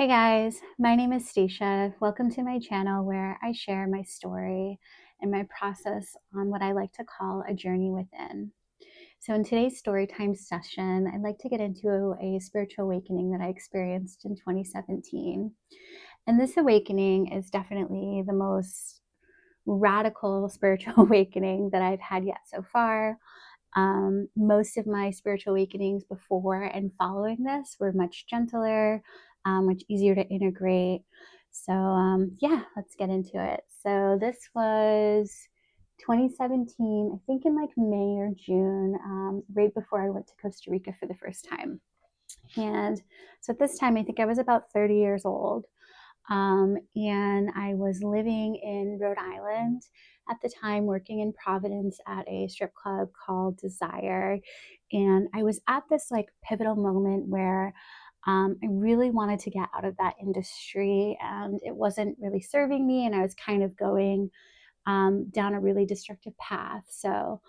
Hey guys, my name is Stacia. Welcome to my channel where I share my story and my process on what I like to call a journey within. So in today's Storytime session, I'd like to get into a spiritual awakening that I experienced in 2017. And this awakening is definitely the most radical spiritual awakening that I've had yet so far. Most of my spiritual awakenings before and following this were much gentler, much easier to integrate. So, yeah, let's get into it. So, this was 2017, I think in like May or June, right before I went to Costa Rica for the first time. And so at this time, I think I was about 30 years old. And I was living in Rhode Island at the time, working in Providence at a strip club called Desire. And I was at this like pivotal moment where I really wanted to get out of that industry and it wasn't really serving me. And I was kind of going down a really destructive path. So,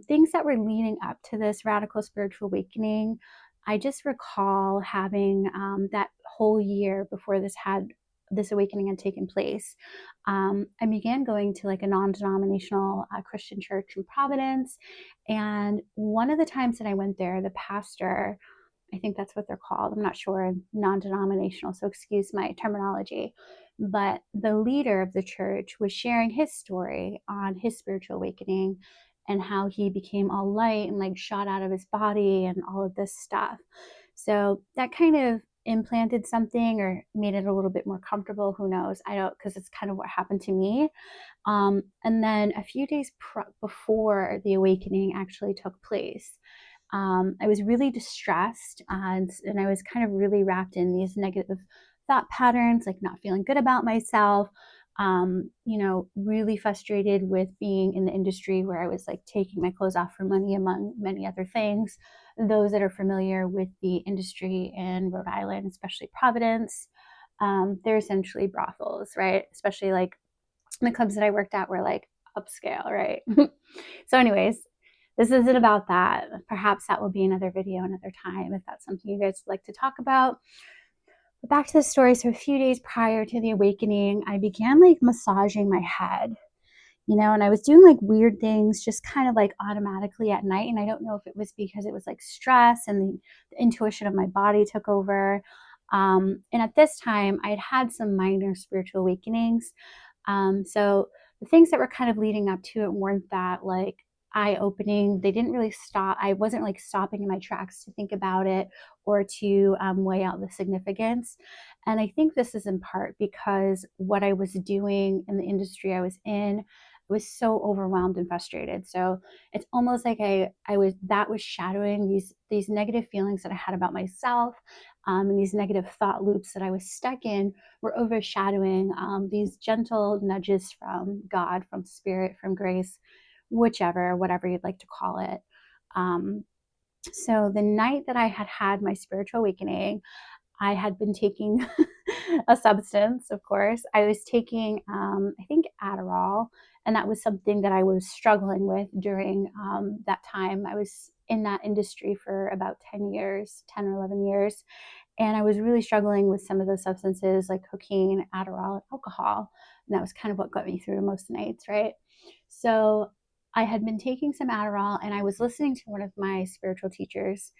things that were leading up to this radical spiritual awakening, I just recall having that whole year before this awakening had taken place. I began going to like a non-denominational Christian church in Providence, and one of the times that I went there, the pastor, I think that's what they're called. I'm not sure, non-denominational, so excuse my terminology. But the leader of the church was sharing his story on his spiritual awakening and how he became all light and like shot out of his body and all of this stuff. So that kind of implanted something or made it a little bit more comfortable. Who knows? I don't, because it's kind of what happened to me. And then a few days before the awakening actually took place, I was really distressed and I was kind of really wrapped in these negative thought patterns, like not feeling good about myself, really frustrated with being in the industry where I was like taking my clothes off for money, among many other things. Those that are familiar with the industry in Rhode Island, especially Providence, they're essentially brothels, right? Especially like the clubs that I worked at were like upscale, right? So, anyways, this isn't about that. Perhaps that will be another video another time if that's something you guys would like to talk about. But back to the story. So, a few days prior to the awakening, I began like massaging my head, and I was doing like weird things just kind of like automatically at night. And I don't know if it was because it was like stress and the intuition of my body took over. And at this time, I had had some minor spiritual awakenings. So the things that were kind of leading up to it weren't that like eye opening. They didn't really stop. I wasn't like stopping in my tracks to think about it or to weigh out the significance. And I think this is in part because what I was doing in the industry I was in, I was so overwhelmed and frustrated. So it's almost like I was that was shadowing these negative feelings that I had about myself, and these negative thought loops that I was stuck in were overshadowing these gentle nudges from God, from spirit, from grace, whatever you'd like to call it. So the night that I had had my spiritual awakening, I had been taking a substance, of course. I was taking, I think, Adderall, and that was something that I was struggling with during that time. I was in that industry for about 10 years, 10 or 11 years, and I was really struggling with some of those substances like cocaine, Adderall, and alcohol. And that was kind of what got me through most nights, right? So I had been taking some Adderall, and I was listening to one of my spiritual teachers,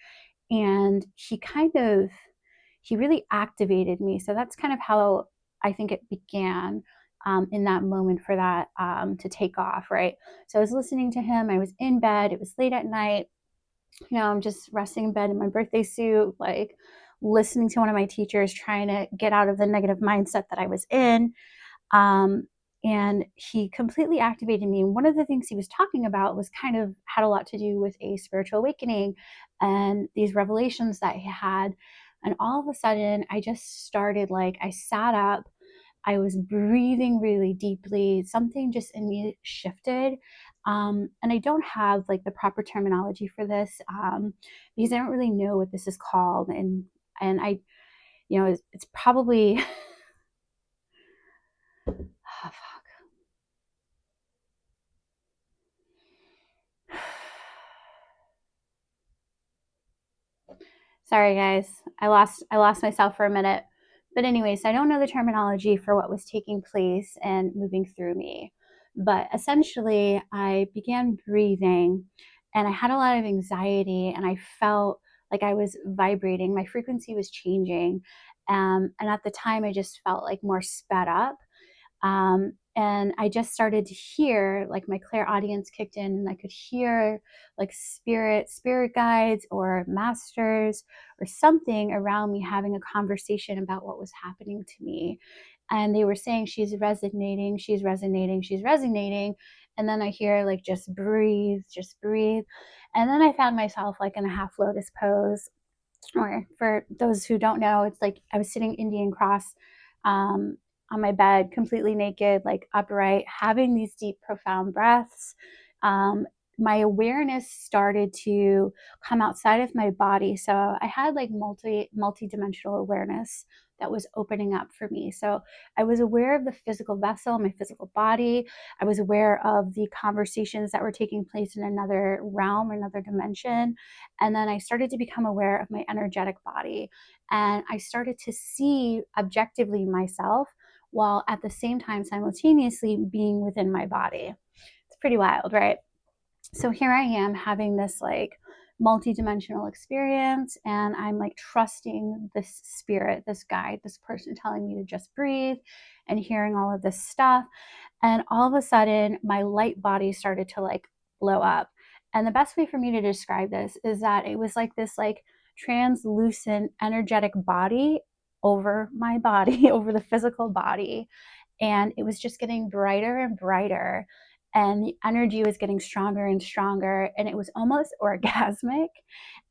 and he really activated me. So that's kind of how I think it began, in that moment for that to take off, right? So I was listening to him. I was in bed. It was late at night. I'm just resting in bed in my birthday suit, like listening to one of my teachers, trying to get out of the negative mindset that I was in. Um, and he completely activated me. One of the things he was talking about was kind of had a lot to do with a spiritual awakening and these revelations that he had. And all of a sudden, I just started like, I sat up, I was breathing really deeply. Something just in me shifted. And I don't have like the proper terminology for this, because I don't really know what this is called. And I, it's probably, oh, fuck. Sorry guys, I lost myself for a minute. But anyways, I don't know the terminology for what was taking place and moving through me. But essentially, I began breathing and I had a lot of anxiety and I felt like I was vibrating. My frequency was changing. And at the time, I just felt like more sped up. And I just started to hear, like, my clairaudience kicked in and I could hear like spirit guides or masters or something around me having a conversation about what was happening to me. And they were saying, she's resonating, she's resonating, she's resonating. And then I hear like, just breathe, just breathe. And then I found myself like in a half lotus pose, or for those who don't know, it's like I was sitting Indian cross um, on my bed, completely naked, like upright, having these deep, profound breaths. Um, my awareness started to come outside of my body. So I had like multi-dimensional awareness that was opening up for me. So I was aware of the physical vessel, my physical body. I was aware of the conversations that were taking place in another realm, another dimension. And then I started to become aware of my energetic body. And I started to see objectively myself while at the same time simultaneously being within my body. It's pretty wild, right? So here I am having this like multi-dimensional experience, and I'm like trusting this spirit, this guide, this person telling me to just breathe, and hearing all of this stuff. And all of a sudden my light body started to like blow up. And the best way for me to describe this is that it was like this like translucent energetic body over my body, over the physical body. And it was just getting brighter and brighter, and the energy was getting stronger and stronger, and it was almost orgasmic.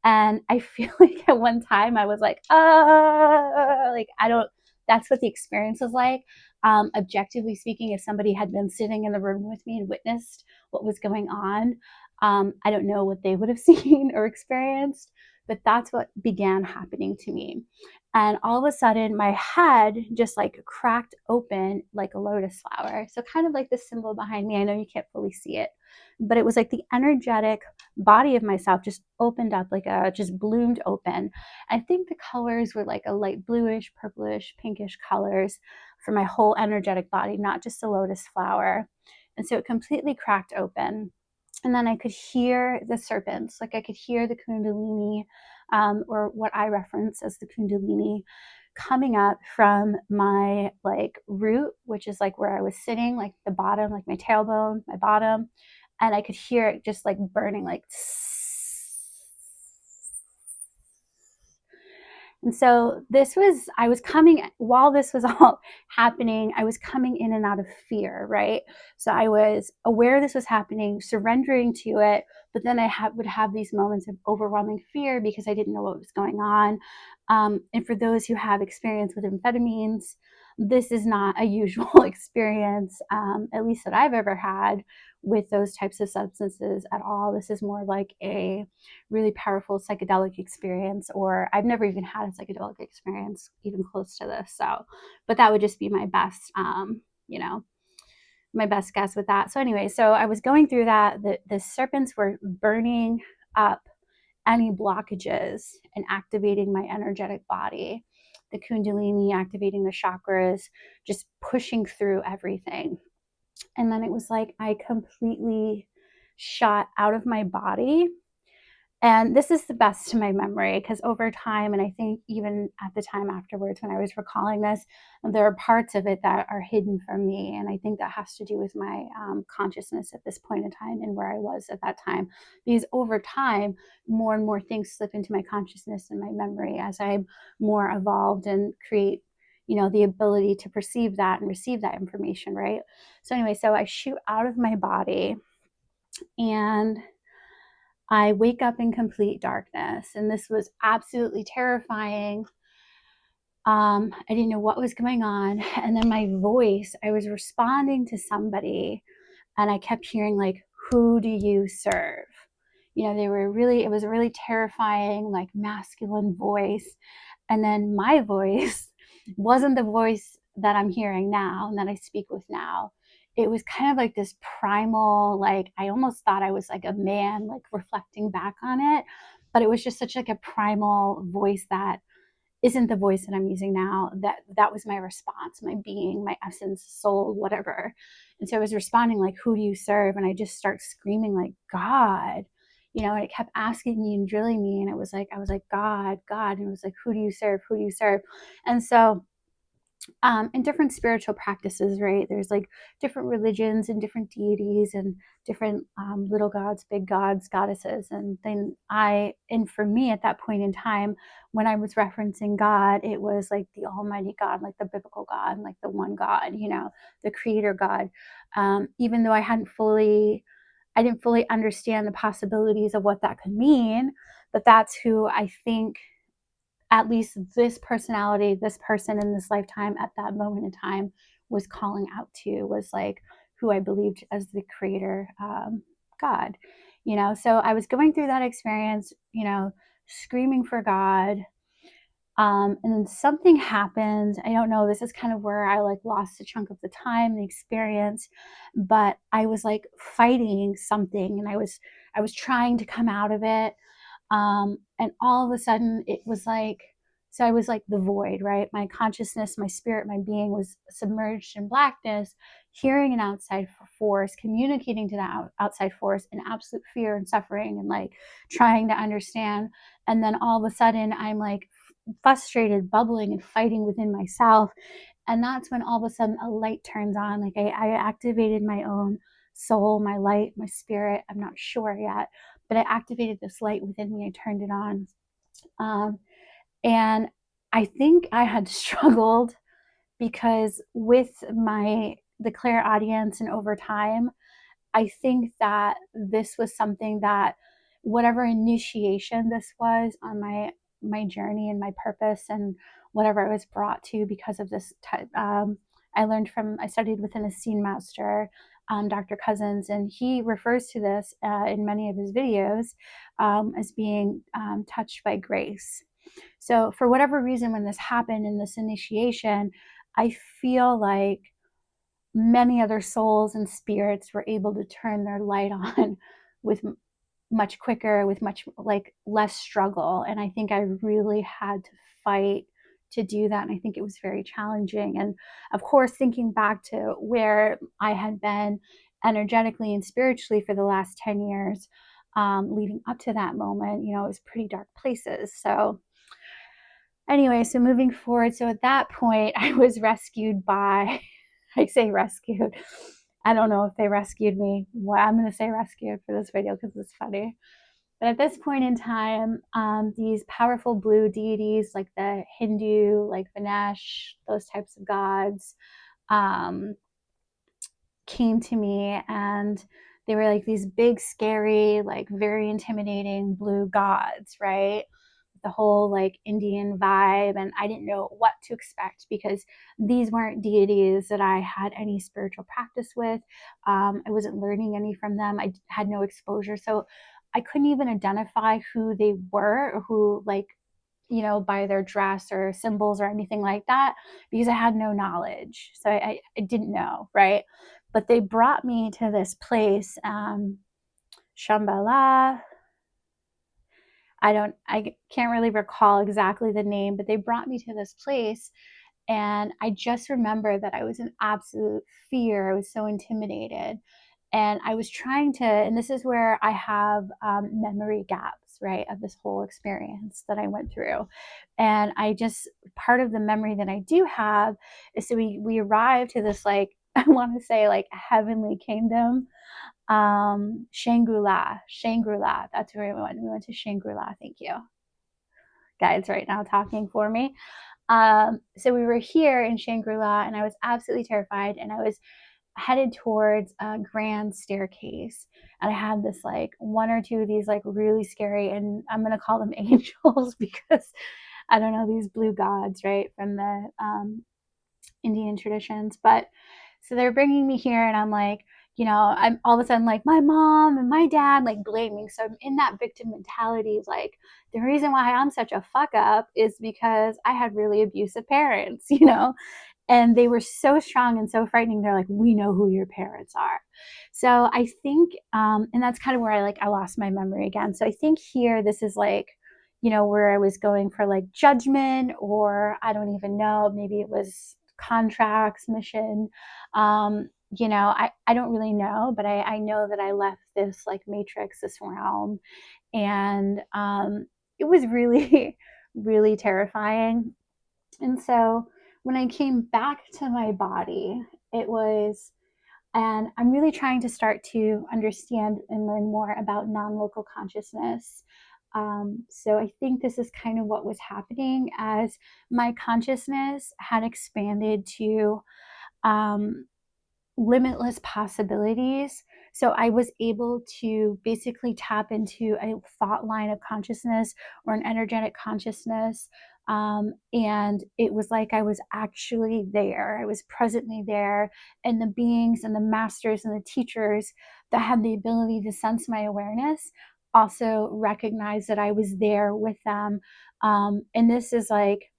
And I feel like at one time I was like, like, I don't, that's what the experience was like. Objectively speaking, if somebody had been sitting in the room with me and witnessed what was going on, I don't know what they would have seen or experienced, but that's what began happening to me. And all of a sudden my head just like cracked open like a lotus flower. So kind of like the symbol behind me. I know you can't fully see it, but it was like the energetic body of myself just opened up, like a just bloomed open. I think the colors were like a light bluish, purplish, pinkish colors for my whole energetic body, not just a lotus flower. And so it completely cracked open. And then I could hear the serpents, like I could hear the kundalini, or what I reference as the kundalini, coming up from my like root, which is like where I was sitting, like the bottom, like my tailbone, my bottom. And I could hear it just like burning, like and so this was, I was coming, while this was all happening, I was coming in and out of fear, right? So I was aware this was happening, surrendering to it, but then I would have these moments of overwhelming fear because I didn't know what was going on. And for those who have experience with amphetamines, this is not a usual experience, at least that I've ever had with those types of substances at all. This is more like a really powerful psychedelic experience, or I've never even had a psychedelic experience even close to this. So, but that would just be my best, my best guess with that. So anyway, so I was going through that. The serpents were burning up any blockages and activating my energetic body. The kundalini activating the chakras, just pushing through everything. And then it was like I completely shot out of my body. And this is the best to my memory because over time, and I think even at the time afterwards when I was recalling this, there are parts of it that are hidden from me. And I think that has to do with my consciousness at this point in time and where I was at that time. Because over time, more and more things slip into my consciousness and my memory as I'm more evolved and create, the ability to perceive that and receive that information, right? So anyway, so I shoot out of my body and I wake up in complete darkness, and this was absolutely terrifying. I didn't know what was going on. And then my voice, I was responding to somebody, and I kept hearing, like, who do you serve? It was a really terrifying, like, masculine voice. And then my voice wasn't the voice that I'm hearing now and that I speak with now. It was kind of like this primal, like, I almost thought I was like a man, like reflecting back on it, but it was just such like a primal voice that isn't the voice that I'm using now. That was my response, my being, my essence, soul, whatever. And so I was responding like, who do you serve? And I just start screaming like, God, and it kept asking me and drilling me. And I was like, God, God. And it was like, who do you serve? Who do you serve? And so in different spiritual practices, right? There's like different religions and different deities and different little gods, big gods, goddesses. And for me at that point in time, when I was referencing God, it was like the Almighty God, like the biblical God, like the one God, the creator God. Even though I didn't fully understand the possibilities of what that could mean, but that's who I think at least this personality, this person in this lifetime at that moment in time was calling out to, was like who I believed as the creator, God, So I was going through that experience, screaming for God. And then something happened. I don't know. This is kind of where I like lost a chunk of the time, the experience, but I was like fighting something, and I was trying to come out of it. And all of a sudden it was like, so I was like the void, right? My consciousness, my spirit, my being was submerged in blackness, hearing an outside force, communicating to that outside force in absolute fear and suffering and like trying to understand. And then all of a sudden I'm like frustrated, bubbling and fighting within myself. And that's when all of a sudden a light turns on. Like I activated my own soul, my light, my spirit. I'm not sure yet, but I activated this light within me. I turned it on. And I think I had struggled because with the clairaudience and over time, I think that this was something that whatever initiation this was on my journey and my purpose and whatever I was brought to because of this, I studied with an Essene master, Dr. Cousins, and he refers to this in many of his videos as being touched by grace. So for whatever reason, when this happened in this initiation, I feel like many other souls and spirits were able to turn their light on with much quicker, with much like less struggle. And I think I really had to fight to do that. And I think it was very challenging. And of course, thinking back to where I had been energetically and spiritually for the last 10 years, leading up to that moment, it was pretty dark places. So anyway, so moving forward, so at that point, I was rescued by, I say rescued. I don't know if they rescued me. Well, I'm going to say rescued for this video because it's funny. But at this point in time, these powerful blue deities like the Hindu, like Ganesh, those types of gods, came to me, and they were like these big, scary, like very intimidating blue gods, right? The whole like Indian vibe, and I didn't know what to expect because these weren't deities that I had any spiritual practice with. I wasn't learning any from them. I had no exposure, so I couldn't even identify who they were or who like by their dress or symbols or anything like that because I had no knowledge. So I didn't know, right? But they brought me to this place, Shambhala. I can't really recall exactly the name, but they brought me to this place. And I just remember that I was in absolute fear. I was so intimidated. And I was trying to, and this is where I have memory gaps, right, of this whole experience that I went through. And part of the memory that I do have is so we arrived to this, like, I want to say like heavenly kingdom. Shangri-La, that's where we went to Shangri-La. Thank you guys right now talking for me. So we were here in Shangri-La, and I was absolutely terrified, and I was headed towards a grand staircase, and I had this like one or two of these like really scary, and I'm gonna call them angels because I don't know, these blue gods, right, from the Indian traditions. But so they're bringing me here, and I'm like, I'm all of a sudden like my mom and my dad like blaming. So I'm in that victim mentality. Like the reason why I'm such a fuck up is because I had really abusive parents, and they were so strong and so frightening. They're like, we know who your parents are. So I think, and that's kind of where I lost my memory again. So I think here, this is like, where I was going for like judgment, or I don't even know, maybe it was contracts, mission. I don't really know, but I know that I left this like matrix, this realm, and it was really, really terrifying. And so when I came back to my body, it was, and I'm really trying to start to understand and learn more about non local consciousness. So I think this is kind of what was happening as my consciousness had expanded to um, limitless possibilities. So I was able to basically tap into a thought line of consciousness or an energetic consciousness. And it was like I was actually there. I was presently there. And the beings and the masters and the teachers that had the ability to sense my awareness also recognized that I was there with them. And this is like,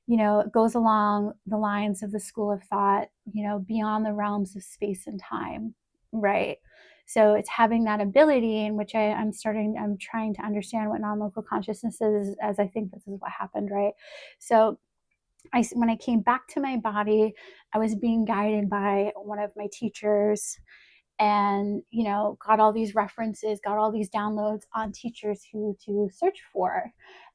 it goes along the lines of the school of thought, beyond the realms of space and time, right? So it's having that ability in which I'm trying to understand what non-local consciousness is, as I think this is what happened, right? So when I came back to my body, I was being guided by one of my teachers, and got all these references, got all these downloads on teachers who to search for.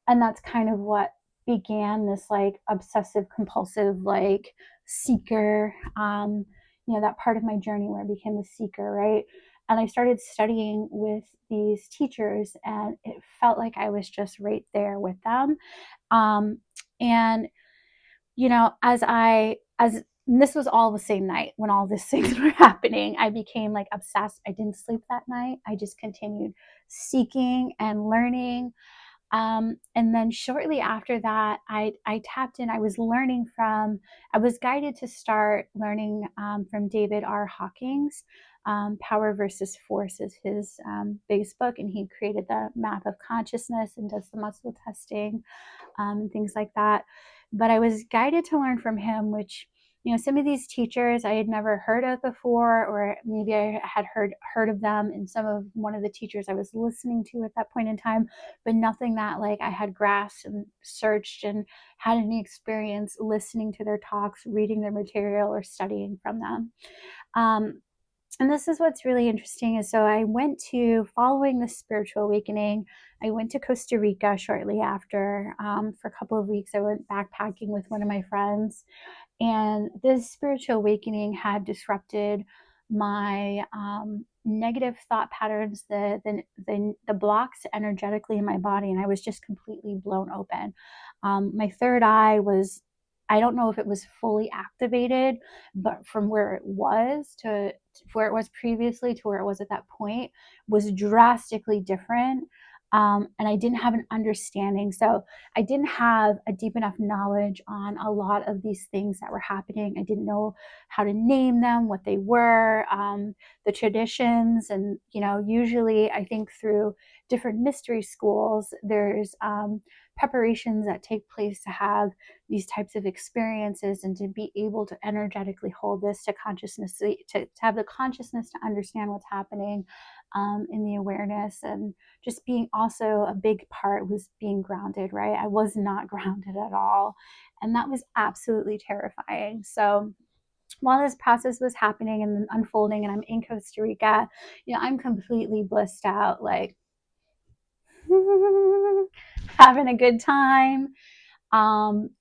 And that's kind of what began this like obsessive compulsive like seeker, that part of my journey where I became the seeker, right? And I started studying with these teachers, and it felt like I was just right there with them. And as and this was all the same night when all these things were happening, I became like obsessed. I didn't sleep that night. I just continued seeking and learning. And then shortly after that, I tapped in. I was guided to start learning from David R. Hawkins. Power versus Force is his base book, and he created the map of consciousness and does the muscle testing, and things like that. But I was guided to learn from him, which, some of these teachers I had never heard of before, or maybe I had heard of them in one of the teachers I was listening to at that point in time, but nothing that like I had grasped and searched and had any experience listening to their talks, reading their material, or studying from them. And this is what's really interesting is, so I went to, following the spiritual awakening, I went to Costa Rica shortly after, for a couple of weeks. I went backpacking with one of my friends, and this spiritual awakening had disrupted my negative thought patterns, the blocks energetically in my body, and I was just completely blown open. My third eye was, I don't know if it was fully activated, but from where it was to where it was previously to where it was at that point was drastically different. And I didn't have an understanding. So I didn't have a deep enough knowledge on a lot of these things that were happening. I didn't know how to name them, what they were, the traditions. And, usually I think through different mystery schools, there's preparations that take place to have these types of experiences and to be able to energetically hold this to consciousness, to have the consciousness to understand what's happening, in the awareness. And just being, also a big part was being grounded, right? I was not grounded at all. And that was absolutely terrifying. So while this process was happening and unfolding, and I'm in Costa Rica, I'm completely blissed out, like having a good time,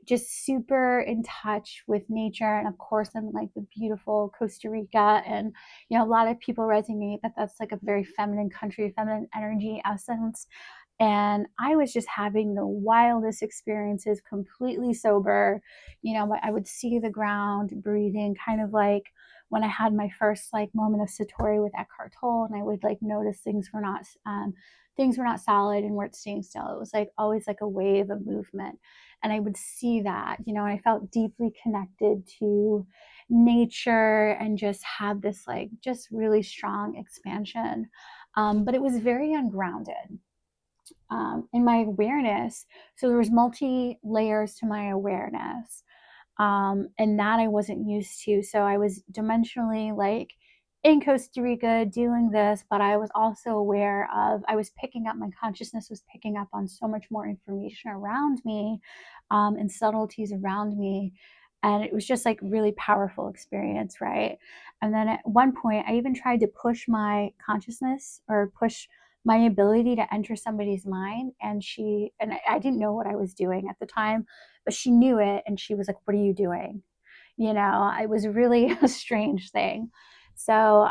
just super in touch with nature. And of course, I'm like the beautiful Costa Rica, and a lot of people resonate that that's like a very feminine country, feminine energy essence. And I was just having the wildest experiences, completely sober. I would see the ground breathing, kind of like when I had my first like moment of satori with Eckhart Tolle, and I would like notice things were not solid and weren't staying still. It was like always like a wave of movement. And I would see that, and I felt deeply connected to nature and just had this like just really strong expansion. But it was very ungrounded, in my awareness. So there was multi layers to my awareness, and that I wasn't used to. So I was dimensionally like in Costa Rica doing this, but I was also aware of, I was picking up, my consciousness was picking up on so much more information around me, and subtleties around me. And it was just like really powerful experience, right? And then at one point, I even tried to push my consciousness or push my ability to enter somebody's mind. And I didn't know what I was doing at the time, but she knew it. And she was like, "What are you doing?" It was really a strange thing. So,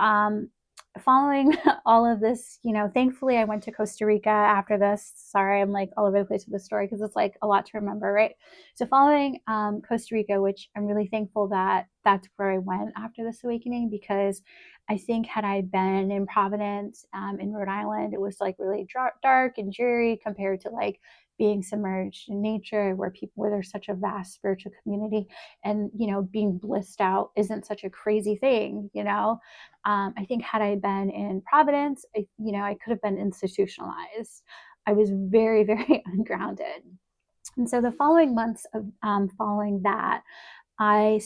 following all of this, thankfully I went to Costa Rica after this. Sorry, I'm like all over the place with the story because it's like a lot to remember, right? So, following Costa Rica, which I'm really thankful that that's where I went after this awakening, because I think had I been in Providence, in Rhode Island, it was like really dark and dreary compared to like being submerged in nature where there's such a vast spiritual community, and being blissed out isn't such a crazy thing. I think had I been in Providence, I could have been institutionalized. I was very very ungrounded. And so the following months of following that, I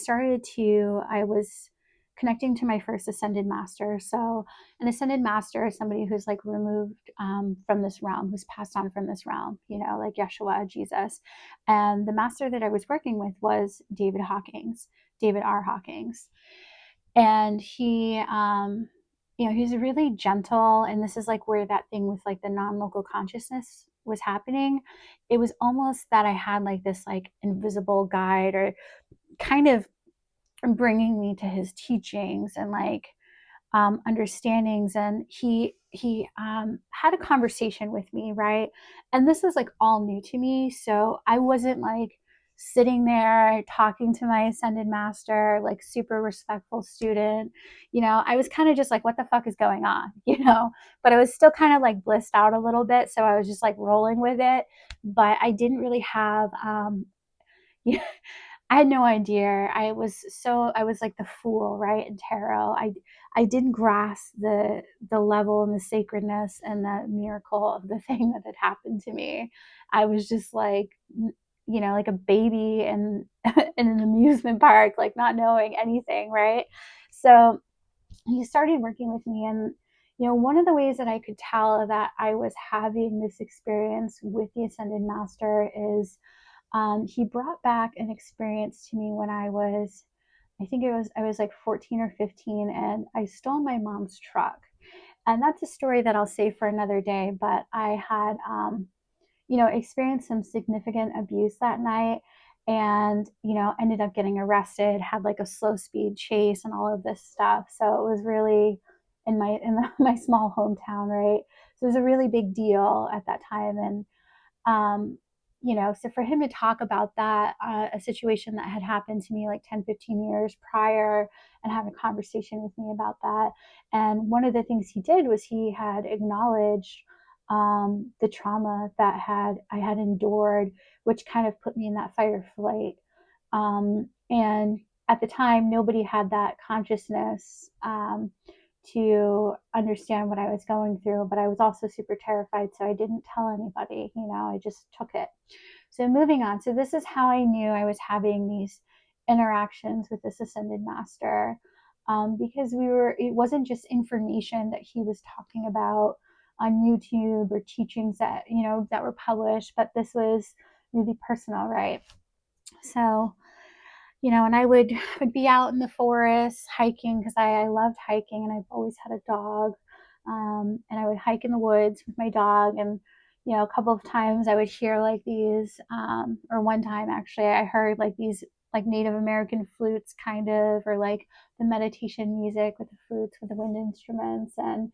was connecting to my first ascended master. So an ascended master is somebody who's like removed from this realm, who's passed on from this realm, like Yeshua, Jesus. And the master that I was working with was David R. Hawkins. And he's really gentle. And this is like where that thing with like the non-local consciousness was happening. It was almost that I had like this like invisible guide, or kind of bringing me to his teachings and like understandings. And he had a conversation with me, right? And this was like all new to me, so I wasn't like sitting there talking to my ascended master like super respectful student. I was kind of just like, what the fuck is going on? But I was still kind of like blissed out a little bit, so I was just like rolling with it. But I didn't really have I had no idea. I was like the fool, right? In tarot. I didn't grasp the level and the sacredness and the miracle of the thing that had happened to me. I was just like, like a baby in an amusement park, like not knowing anything, right? So he started working with me, and one of the ways that I could tell that I was having this experience with the ascended master is, he brought back an experience to me when I was like 14 or 15, and I stole my mom's truck. And that's a story that I'll save for another day. But I had, experienced some significant abuse that night, and, ended up getting arrested, had like a slow speed chase and all of this stuff. So it was really my small hometown, right? So it was a really big deal at that time. And so for him to talk about that, a situation that had happened to me like 10, 15 years prior, and have a conversation with me about that. And one of the things he did was he had acknowledged the trauma that I had endured, which kind of put me in that fight or flight. And at the time, nobody had that consciousness to understand what I was going through, but I was also super terrified, so I didn't tell anybody. I just took it. So moving on. So this is how I knew I was having these interactions with this ascended master, because it wasn't just information that he was talking about on YouTube or teachings that were published, but this was really personal, right? So, and I would be out in the forest hiking, because I loved hiking, and I've always had a dog. And I would hike in the woods with my dog, and a couple of times I would hear like these, or one time actually, I heard like these like Native American flutes, kind of, or like the meditation music with the flutes, with the wind instruments. And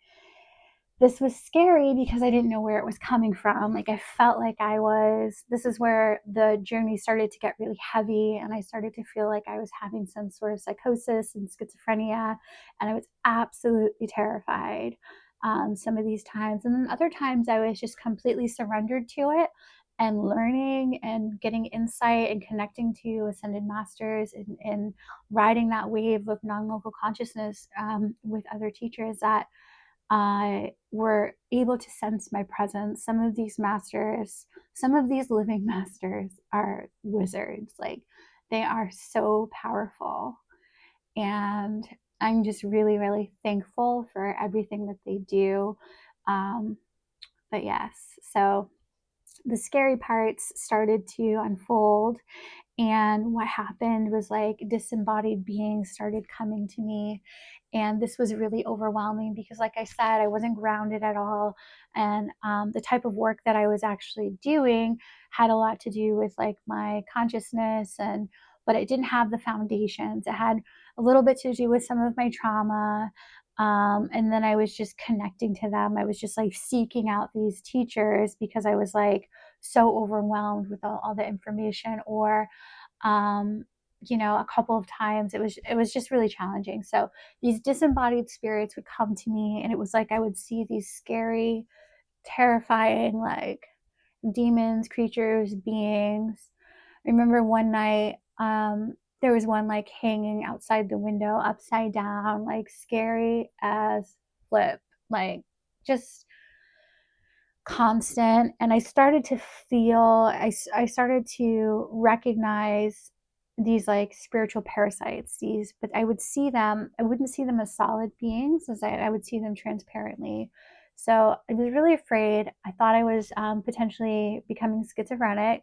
this was scary because I didn't know where it was coming from. Like I felt like this is where the journey started to get really heavy, and I started to feel like I was having some sort of psychosis and schizophrenia, and I was absolutely terrified some of these times. And then other times I was just completely surrendered to it, and learning and getting insight and connecting to ascended masters, and riding that wave of non-local consciousness with other teachers that were able to sense my presence. Some of these living masters are wizards. Like they are so powerful. And I'm just really, really thankful for everything that they do. But yes, so the scary parts started to unfold. And what happened was like disembodied beings started coming to me. And this was really overwhelming because, like I said, I wasn't grounded at all. And the type of work that I was actually doing had a lot to do with like my consciousness, but it didn't have the foundations. It had a little bit to do with some of my trauma. And then I was just connecting to them. I was just like seeking out these teachers because I was like so overwhelmed with all the information, or um, a couple of times it was just really challenging. So these disembodied spirits would come to me, and it was like I would see these scary, terrifying, like demons, creatures, beings. I remember one night, there was one like hanging outside the window, upside down, like scary as flip, like just constant. And I started to feel, I started to recognize these like spiritual parasites, but I would see them, I wouldn't see them as solid beings, as I would see them transparently. So I was really afraid. I thought I was potentially becoming schizophrenic.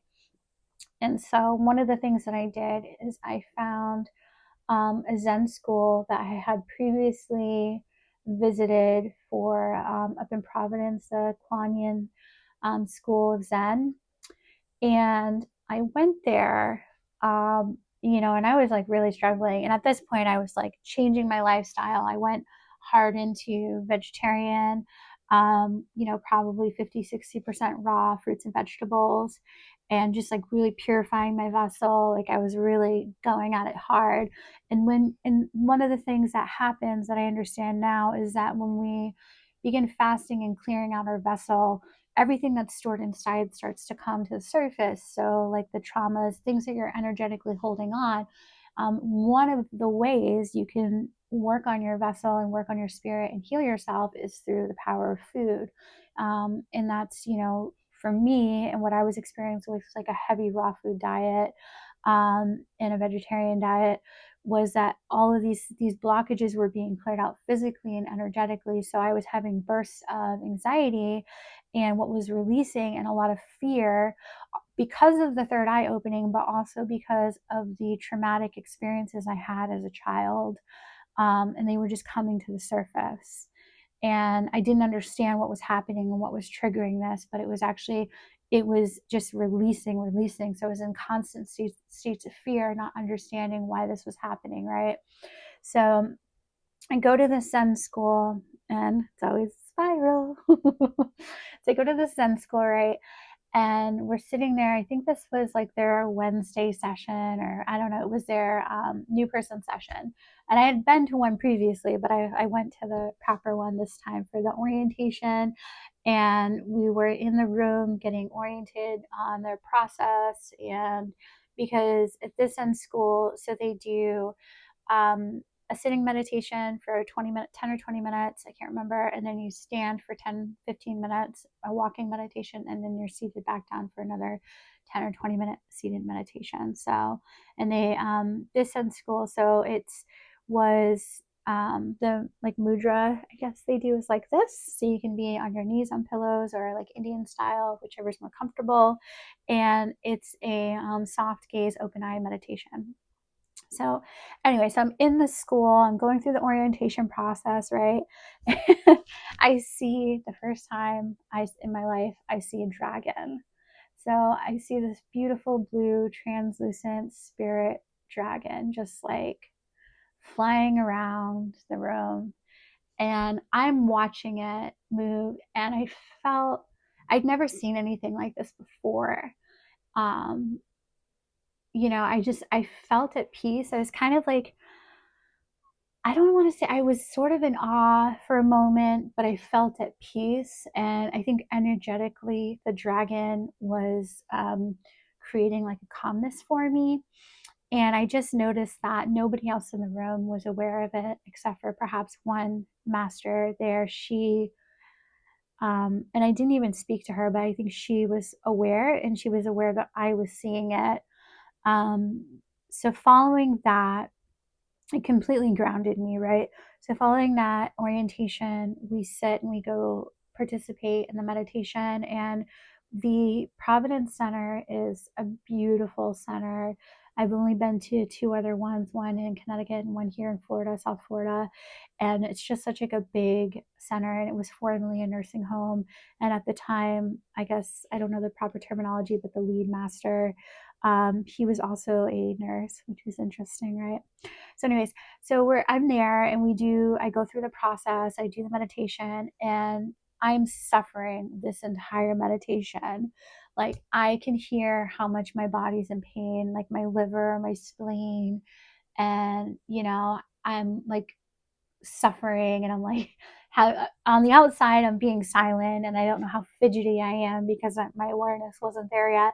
And so one of the things that I did is I found a Zen school that I had previously visited for up in Providence, the Kuan Yin School of Zen. And I went there, and I was like really struggling. And at this point, I was like changing my lifestyle. I went hard into vegetarian, probably 50-60% raw fruits and vegetables, and just like really purifying my vessel. Like I was really going at it hard. And one of the things that happens that I understand now is that when we begin fasting and clearing out our vessel, everything that's stored inside starts to come to the surface. So, like the traumas, things that you're energetically holding on. One of the ways you can work on your vessel and work on your spirit and heal yourself is through the power of food. And that's, for me, and what I was experiencing with like a heavy raw food diet and a vegetarian diet, was that all of these blockages were being cleared out physically and energetically. So I was having bursts of anxiety, and what was releasing, and a lot of fear, because of the third eye opening, but also because of the traumatic experiences I had as a child. And they were just coming to the surface. And I didn't understand what was happening and what was triggering this, but it was just releasing. So I was in constant states of fear, not understanding why this was happening, right? So I go to the Zen school, and it's always spiral. So I go to the Zen school, right? And we're sitting there. I think this was like their Wednesday session, or I don't know, it was their new person session. And I had been to one previously, but I went to the proper one this time for the orientation. And we were in the room getting oriented on their process. And because at this end school, so they do a sitting meditation for 10 or 20 minutes, I can't remember, and then you stand for 10-15 minutes, a walking meditation, and then you're seated back down for another 10 or 20-minute seated meditation. So, and they this in school, so was the like mudra, I guess they do, is like this, so you can be on your knees on pillows, or like Indian style, whichever's more comfortable. And it's a soft gaze, open eye meditation. So anyway, so I'm in the school, I'm going through the orientation process, right? I see, the first time in my life, I see a dragon. So I see this beautiful blue translucent spirit dragon just like flying around the room. And I'm watching it move, and I'd never seen anything like this before. Um, I felt at peace. I was kind of like, I don't want to say, I was sort of in awe for a moment, but I felt at peace. And I think energetically, the dragon was creating like a calmness for me. And I just noticed that nobody else in the room was aware of it, except for perhaps one master there. And I didn't even speak to her, but I think she was aware, and she was aware that I was seeing it. So following that, it completely grounded me, right? So following that orientation, we sit and we go participate in the meditation. And the Providence Center is a beautiful center. I've only been to two other ones, one in Connecticut and one here in Florida, South Florida. And it's just such like a big center. And it was formerly a nursing home. And at the time, I guess I don't know the proper terminology, but the lead master, he was also a nurse, which was interesting, right? So anyways, I'm there and I go through the process, I do the meditation, and I'm suffering this entire meditation. Like I can hear how much my body's in pain, like my liver, my spleen, and I'm like suffering, and I'm like, how on the outside I'm being silent and I don't know how fidgety I am because my awareness wasn't there yet,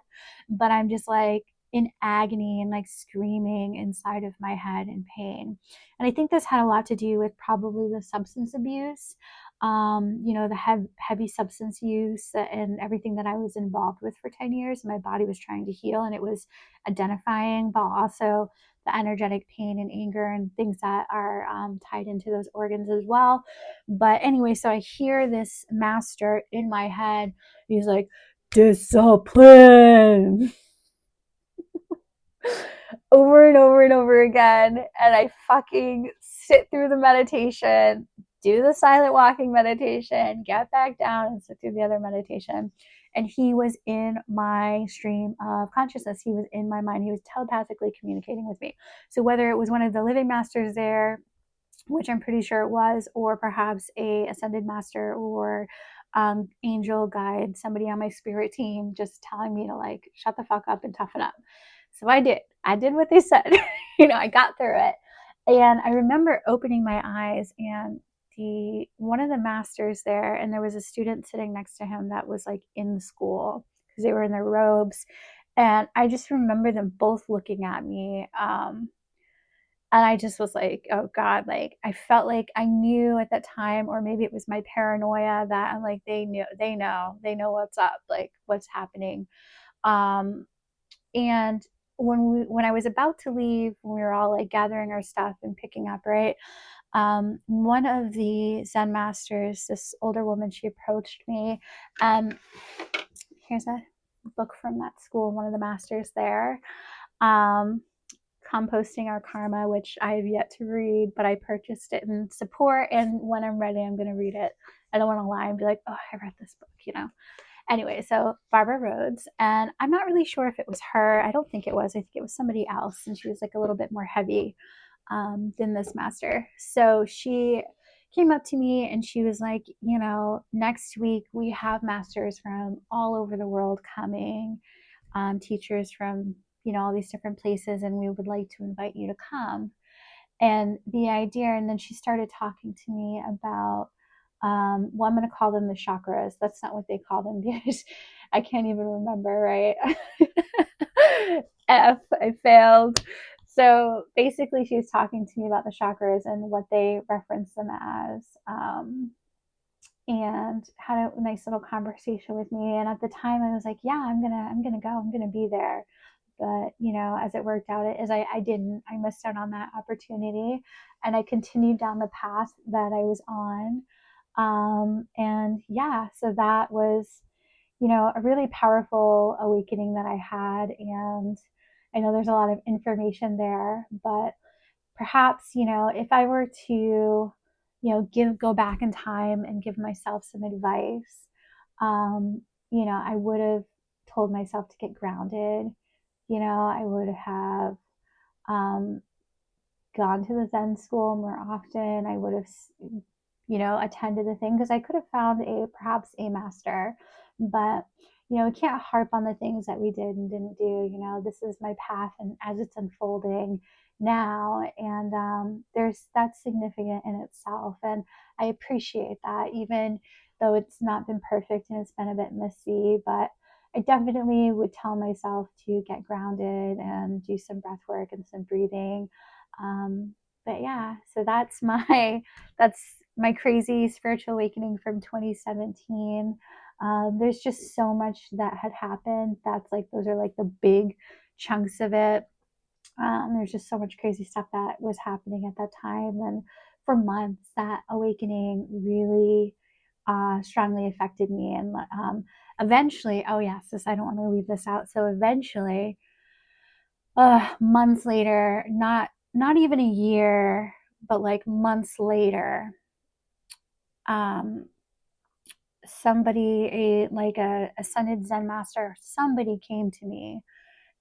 but I'm just like in agony and like screaming inside of my head in pain. And I think this had a lot to do with probably the substance abuse, the heavy substance use and everything that I was involved with for 10 years. My body was trying to heal and it was identifying, but also the energetic pain and anger and things that are tied into those organs as well. But anyway, so I hear this master in my head. He's like, discipline, over and over and over again. And I fucking sit through the meditation, do the silent walking meditation, get back down and sit through the other meditation. And he was in my stream of consciousness. He was in my mind. He was telepathically communicating with me. So whether it was one of the living masters there, which I'm pretty sure it was, or perhaps a ascended master or angel guide, somebody on my spirit team just telling me to like shut the fuck up and toughen up. So I did. I did what they said. I got through it. And I remember opening my eyes and one of the masters there, and there was a student sitting next to him that was like in the school because they were in their robes. And I just remember them both looking at me. And I just was like, oh God, like I felt like I knew at that time, or maybe it was my paranoia that I'm like, they know what's up, like what's happening. Um, and when I was about to leave, when we were all like gathering our stuff and picking up, right? One of the Zen masters, this older woman, she approached me, and here's a book from that school, one of the masters there. Um, Composting Our Karma, which I have yet to read, but I purchased it in support. And when I'm ready, I'm going to read it. I don't want to lie and be like, oh, I read this book. Anyway, so Barbara Rhodes, and I'm not really sure if it was her. I don't think it was. I think it was somebody else. And she was like a little bit more heavy than this master. So she came up to me and she was like, next week we have masters from all over the world coming, teachers from all these different places, and we would like to invite you to come. And the idea, and then she started talking to me about, well, I'm going to call them the chakras. That's not what they call them because I can't even remember, right? I failed. So basically, she was talking to me about the chakras and what they reference them as. And had a nice little conversation with me. And at the time, I was like, "Yeah, I'm gonna go. I'm gonna be there." But as it worked out, I didn't. I missed out on that opportunity, and I continued down the path that I was on. And yeah, so that was, a really powerful awakening that I had. And I know there's a lot of information there, but perhaps, if I were to, go back in time and give myself some advice, I would have told myself to get grounded. I would have um, gone to the Zen school more often. I would have, attended the thing because I could have found perhaps a master, but we can't harp on the things that we did and didn't do. This is my path, and as it's unfolding now, and that's significant in itself, and I appreciate that, even though it's not been perfect and it's been a bit messy, but I definitely would tell myself to get grounded and do some breath work and some breathing. But yeah, so that's my crazy spiritual awakening from 2017. There's just so much that had happened. Those are like the big chunks of it. There's just so much crazy stuff that was happening at that time. And for months, that awakening really strongly affected me. And eventually, oh, yes, this, I don't want to leave this out. So eventually, months later, not even a year, but like months later, um, somebody, a ascended Zen master, somebody came to me,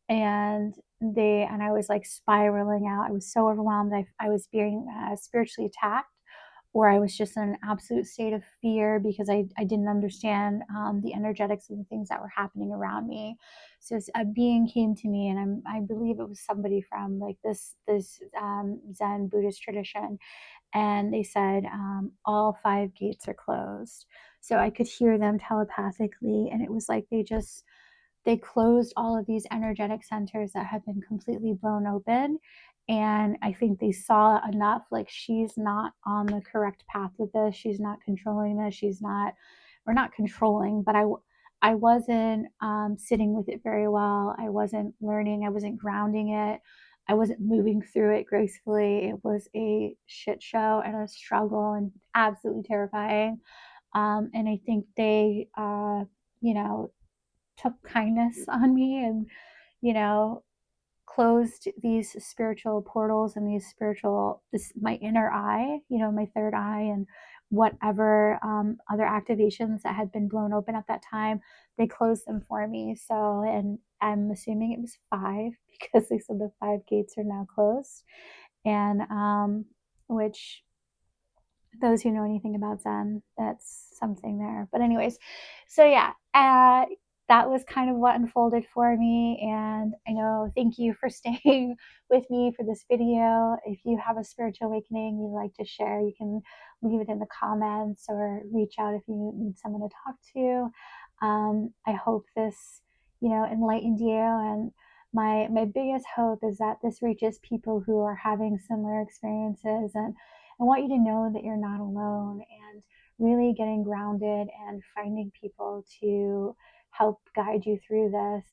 and I was like spiraling out. I was so overwhelmed. I was being spiritually attacked, or I was just in an absolute state of fear because I didn't understand the energetics of the things that were happening around me. So a being came to me, and I believe it was somebody from like this Zen Buddhist tradition, and they said all five gates are closed. So I could hear them telepathically, and it was like they closed all of these energetic centers that had been completely blown open. And I think they saw enough, like, she's not on the correct path with this. She's not controlling this. She's not, or not controlling, but I wasn't sitting with it very well. I wasn't learning. I wasn't grounding it. I wasn't moving through it gracefully. It was a shit show and a struggle and absolutely terrifying. And I think they, you know, took kindness on me and, you know, closed these spiritual portals and this, my inner eye, my third eye, and whatever other activations that had been blown open at that time, they closed them for me. So, and I'm assuming it was five because they said the five gates are now closed. And, which, those who know anything about Zen, that's something there. But anyways, so yeah, that was kind of what unfolded for me. And I know, thank you for staying with me for this video. If you have a spiritual awakening you'd like to share, you can leave it in the comments or reach out if you need someone to talk to. I hope this, enlightened you. And my biggest hope is that this reaches people who are having similar experiences, and I want you to know that you're not alone, and really getting grounded and finding people to help guide you through this.